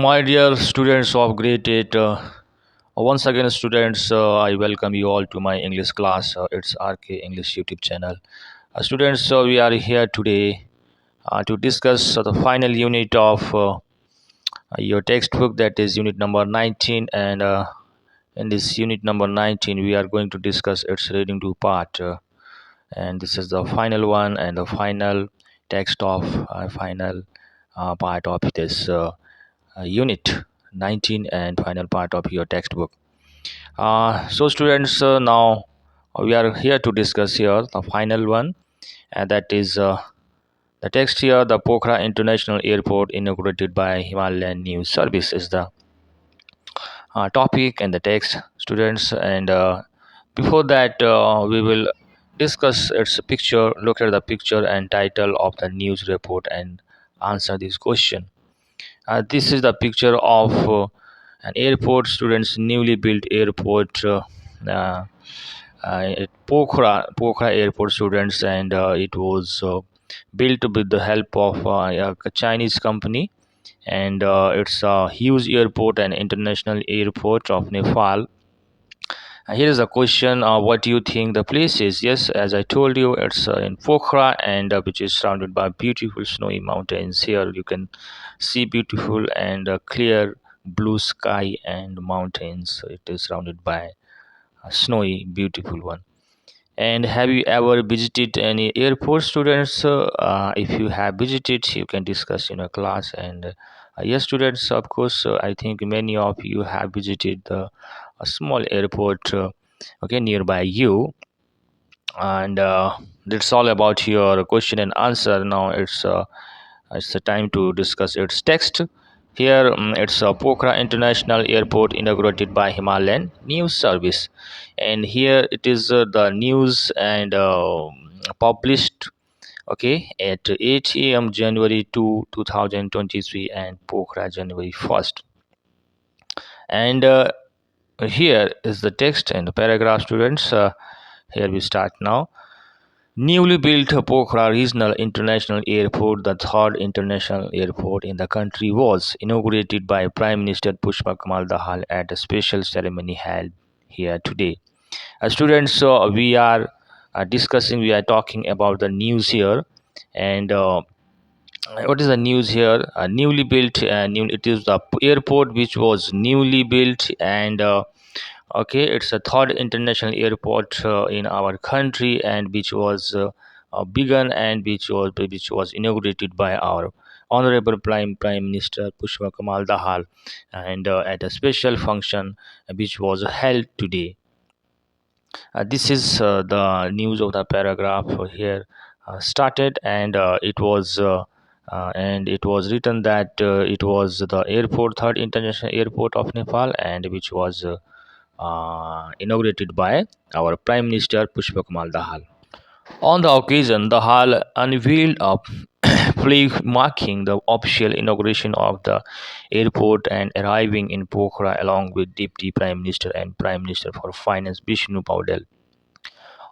My dear students of grade 8, once again, students, I welcome you all to my English class. It's RK English YouTube channel. Students, we are here today to discuss the final unit of your textbook, that is unit number 19. And in this unit number 19, we are going to discuss its reading to part. And this is the final one and the final text of final part of this. Unit 19 and final part of your textbook. So students, now we are here to discuss here the final one, and that is the text here. The Pokhara International Airport inaugurated by Himalayan News Service is the topic and the text, students. And before that, we will discuss its picture, look at the picture and title of the news report, and answer this question. This is the picture of an airport, students, newly built airport uh, at Pokhara Airport, students, and it was built with the help of a Chinese company, and it's a huge airport and international airport of Nepal. Here is a question: what do you think the place is? Yes, as I told you, it's in Pokhara, and which is surrounded by beautiful snowy mountains. Here you can see beautiful and clear blue sky and mountains. It is surrounded by a snowy, beautiful one. And have you ever visited any airport, students? If you have visited, you can discuss in a class. And yes, students, of course, I think many of you have visited a small airport, okay, nearby you. And that's all about your question and answer. Now it's the time to discuss its text. Here, it's Pokhara International Airport inaugurated by Himalayan News Service, and here it is the news and published. Okay, at 8 a.m. January 2, 2023, and Pokhara January 1st. And here is the text and the paragraph, students. Here we start now. Newly built Pokhara Regional International Airport, the third international airport in the country, was inaugurated by Prime Minister Pushpa Kamal Dahal at a special ceremony held here today. Students, we are talking about the news here, and what is the news here? Newly built, it is the airport which was newly built, and okay, it's a third international airport in our country, and which was begun and which was inaugurated by our honorable prime minister Pushpa Kamal Dahal, and at a special function which was held today. This is the news of the paragraph here started, and it was written that it was the airport, third international airport of Nepal, and which was inaugurated by our Prime Minister Pushpa Kamal Dahal. On the occasion, Dahal unveiled a flag marking the official inauguration of the airport and arriving in Pokhara along with Deputy Prime Minister and Prime Minister for Finance Vishnu Paudel.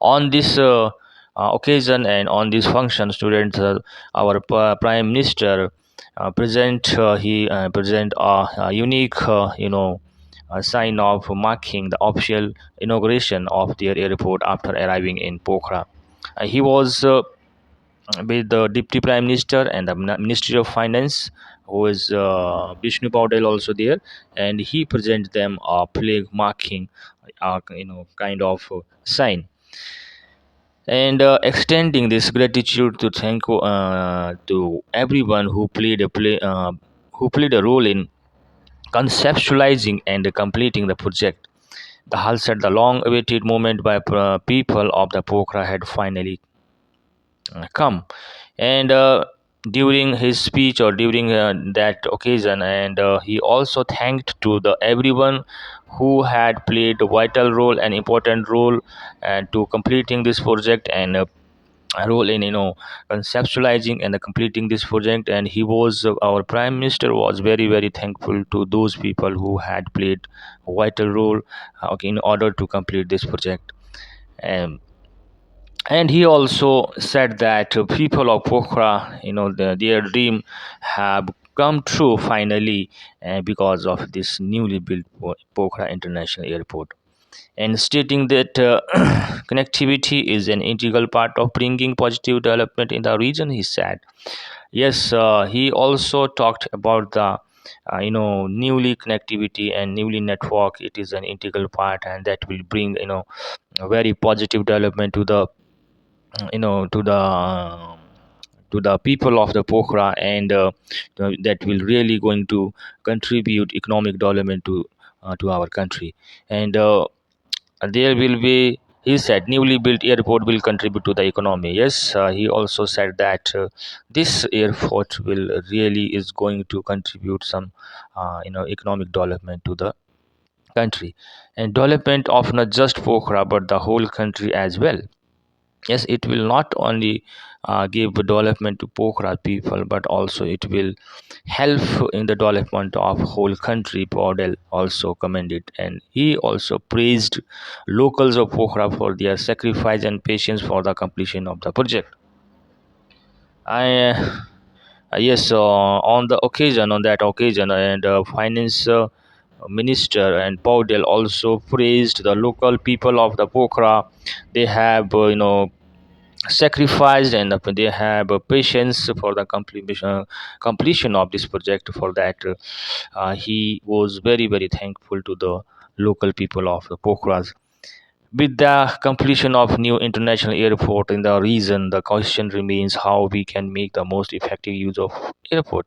On this occasion and on this function, students, our Prime Minister present a unique, a sign of marking the official inauguration of their airport after arriving in Pokhara. He was with the Deputy Prime Minister and the Ministry of Finance, who is Vishnu Paudel also there, and he present them a flag marking, kind of sign, and extending this gratitude to thank to everyone who played a role in conceptualizing and completing the project. The Hal said the long-awaited moment by people of the Pokhara had finally come, and during his speech or during that occasion, and he also thanked to the everyone who had played a vital role and important role and to completing this project, and a role in conceptualizing and completing this project. And he was our prime minister was very very thankful to those people who had played a vital role, okay, in order to complete this project. And he also said that people of Pokhara, their dream have come true finally because of this newly built Pokhara International Airport, and stating that connectivity is an integral part of bringing positive development in the region, he said. Yes, he also talked about the newly connectivity and newly network. It is an integral part, and that will bring a very positive development to the you know to the people of the Pokhara, and that will really going to contribute economic development to our country. And there will be, he said, newly built airport will contribute to the economy. Yes, he also said that this airport will really is going to contribute some economic development to the country, and development of not just Pokhara but the whole country as well. Yes, it will not only give development to Pokhara people, but also it will help in the development of whole country. Paudel also commended, and he also praised locals of Pokhara for their sacrifice and patience for the completion of the project. I yes, on that occasion, and finance minister and Paudel also praised the local people of the Pokhara. They have sacrificed, and they have patience for the completion of this project. For that, he was very very thankful to the local people of the Pokhara. With the completion of new international airport in the region, the question remains how we can make the most effective use of airport.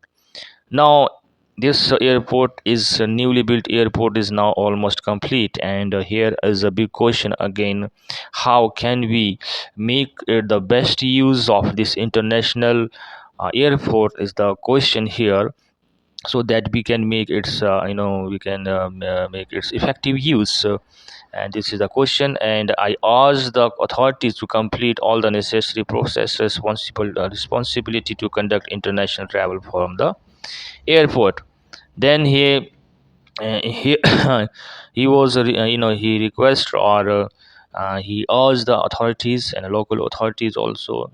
Now, this airport is a newly built airport is now almost complete, and here is a big question again: how can we make the best use of this international airport? Is the question here, so that we can make its we can make its effective use. And this is the question, and I ask the authorities to complete all the necessary process responsibility to conduct international travel from the airport. Then he he was he request, or he urged the authorities and local authorities also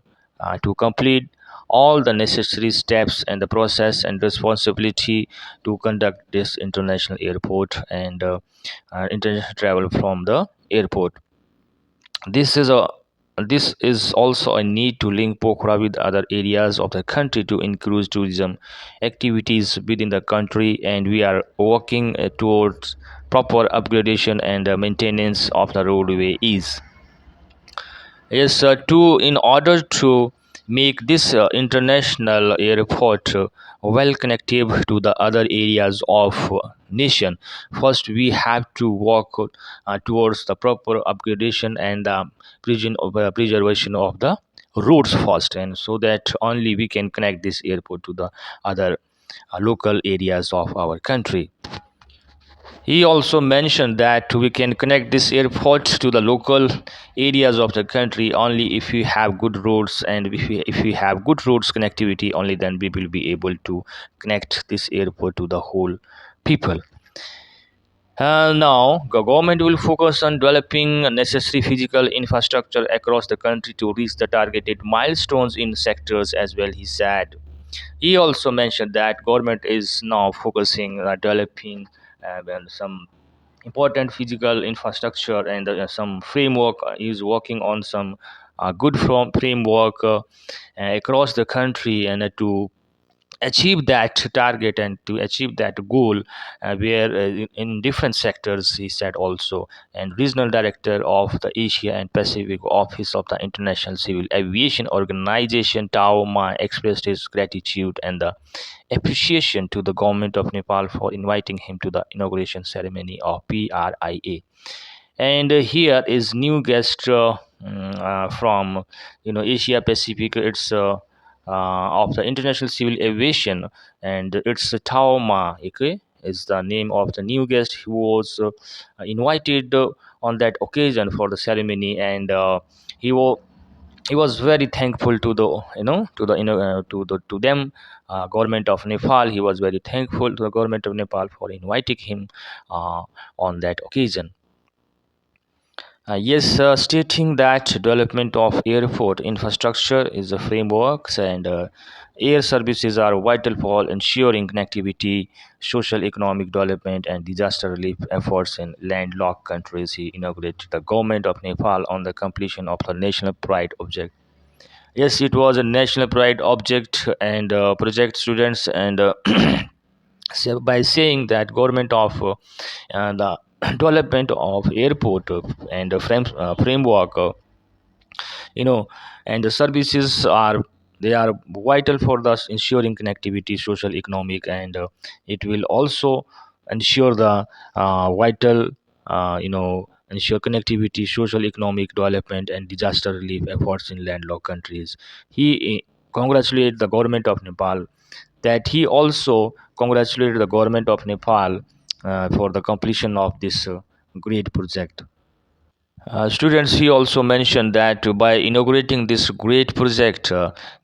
to complete all the necessary steps and the process and responsibility to conduct this international airport, and international travel from the airport. This is a this is also a need to link Pokhara with other areas of the country to increase tourism activities within the country, and we are working towards proper upgradation and maintenance of the roadway is. Yes, in order to make this international airport well connected to the other areas of nation, first we have to work towards the proper upgradation and preservation of the roads first, and so that only we can connect this airport to the other local areas of our country. He also mentioned that we can connect this airport to the local areas of the country only if we have good roads, and if we have good roads connectivity, only then we will be able to connect this airport to the whole people. Now, the government will focus on developing necessary physical infrastructure across the country to reach the targeted milestones in sectors as well, he said. He also mentioned that government is now focusing developing some important physical infrastructure, and some framework is working on some good framework across the country, and to achieve that target and to achieve that goal, where in different sectors, he said also. And regional director of the Asia and Pacific office of the International Civil Aviation Organization, Tao Ma, expressed his gratitude and the appreciation to the government of Nepal for inviting him to the inauguration ceremony of PRIA. And here is new guest from Asia Pacific. It's of the International Civil Aviation, and it's Tao Ma. Okay, is the name of the new guest who was invited on that occasion for the ceremony, and he was he was very thankful to the to them, government of Nepal. He was very thankful to the government of Nepal for inviting him on that occasion. Yes, stating that development of airport infrastructure is a framework and air services are vital for ensuring connectivity, social economic development, and disaster relief efforts in landlocked countries. He inaugurated the government of Nepal on the completion of the national pride object. Yes, it was a national pride object and project students and so by saying that government of the development of airport and framework you know and the services are they are vital for thus ensuring connectivity social economic and it will also ensure the vital ensure connectivity social economic development and disaster relief efforts in landlocked countries. He congratulated the government of Nepal that he also congratulated the government of Nepal for the completion of this great project. Students, he also mentioned that by inaugurating this great project,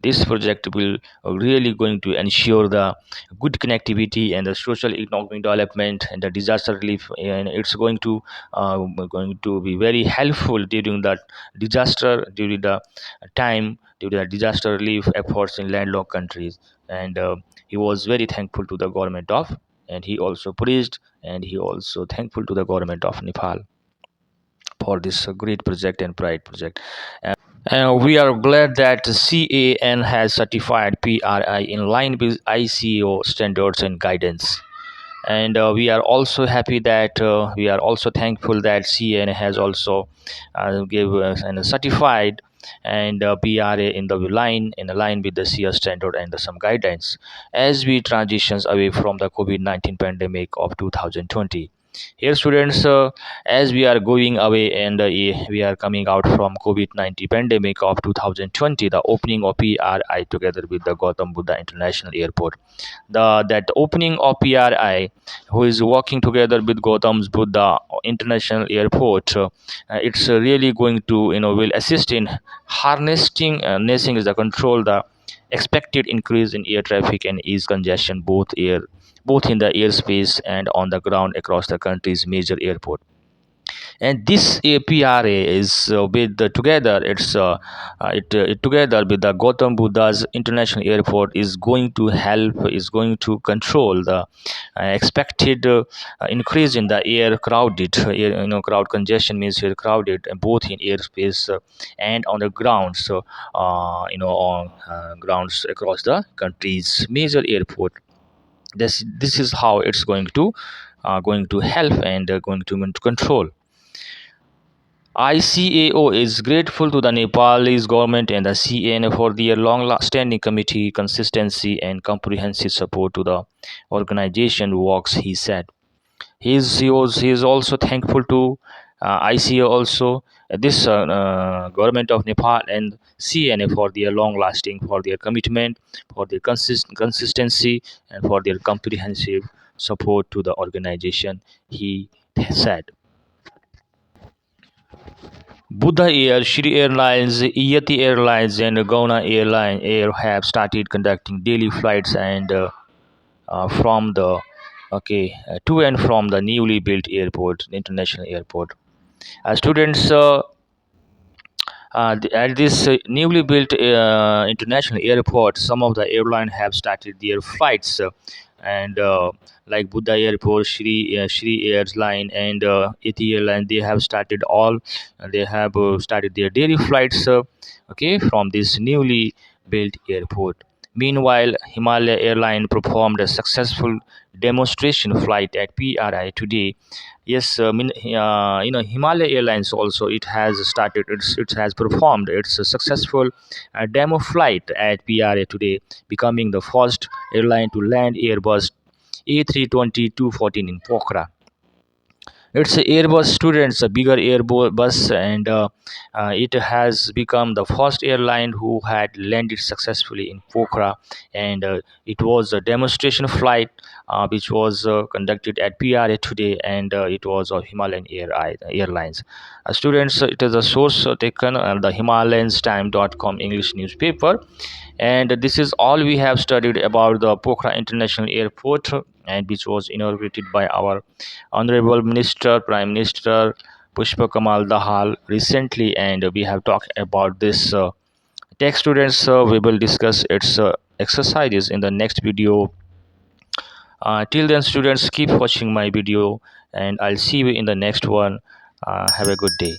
this project will really going to ensure the good connectivity and the social economic development and the disaster relief, and it's going to be very helpful during that disaster, during the time, during the disaster relief efforts in landlocked countries. And he was very thankful to the government of, and he also praised, and he also thankful to the government of Nepal for this great project and pride project. We are glad that CAN has certified PRI in line with ICO standards and guidance. And we are also happy that we are also thankful that CAN has also gave us and certified and PRA in the line with the CS standard and some guidelines as we transitions away from the COVID-19 pandemic of 2020. Here, students, as we are going away and we are coming out from COVID-19 pandemic of 2020, the opening of PRI together with the Gautam Buddha International Airport. That opening of PRI, who is working together with Gautam's Buddha International Airport, it's really going to will assist in harnessing is the control the expected increase in air traffic and ease congestion both in the airspace and on the ground across the country's major airport. And this APRA is with the together it together with the Gautam Buddha's International Airport is going to help is going to control the expected increase in the air crowded air, crowd congestion means air crowded both in airspace and on the grounds on grounds across the country's major airport. This is how it's going to help and going to control. ICAO is grateful to the Nepalese government and the CAN for their long-standing committee, consistency, and comprehensive support to the organization works, he said. He is also thankful to ICAO also, this government of Nepal and CNA for their long-lasting, for their commitment, for their consistency, and for their comprehensive support to the organization, he said. Buddha Air, Shri Airlines, Yeti Airlines, and Gauna Air have started conducting daily flights and from the to and from the newly built airport, the international airport. Students at this newly built international airport, some of the airline have started their flights, and like Buddha Airport, Shri Airline, and Eti Airline, they have started all. They have started their daily flights. From this newly built airport. Meanwhile, Himalaya Airline performed a successful demonstration flight at PRI today. Yes, Himalaya Airlines also it has performed its successful demo flight at PRA today, becoming the first airline to land Airbus A320-214 in Pokhara. It's a Airbus students, a bigger Airbus, and it has become the first airline who had landed successfully in Pokhara. And it was a demonstration flight which was conducted at PRA today, and it was of Himalayan Airlines. Students, it is a source taken the HimalayansTime.com English newspaper, and this is all we have studied about the Pokhara International Airport, and which was inaugurated by our Honorable Minister, Prime Minister Pushpa Kamal Dahal recently, and we have talked about this. Tech students, we will discuss its exercises in the next video. Till then, students, keep watching my video, and I'll see you in the next one. Have a good day.